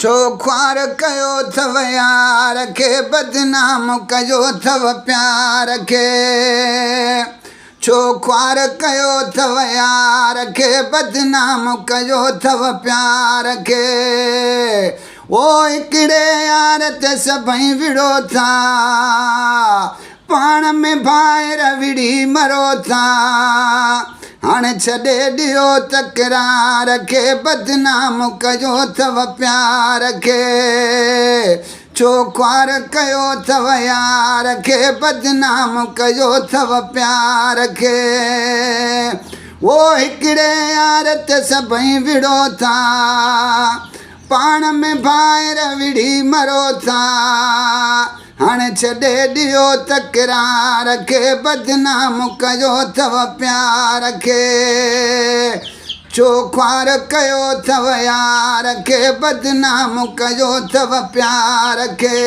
छो ख्वार कयो थव यार खे बदनाम कयो थव प्यार खे। छो ख्वार कयो थव यार खे बदनाम कयो थव प्यार खे। ओ हिकिड़े यार ते सभई विड़ो था, पाण में भाइर विड़ी मरो था। हाणे छॾे ॾियो तकरार खे बदनाम कयो थव प्यार खे। छो ख्वार कयो थव यार खे बदनाम कयो थव प्यार खे। वो हिकिड़े यार ते सभई विड़ो था, पाण में भाइर विड़ी मरो था। हाणे छॾे ॾियो तकरार खे बदनाम कयो थव प्यार खे। छो ख्वार कयो थव यार खे बदनाम कयो थव प्यार खे।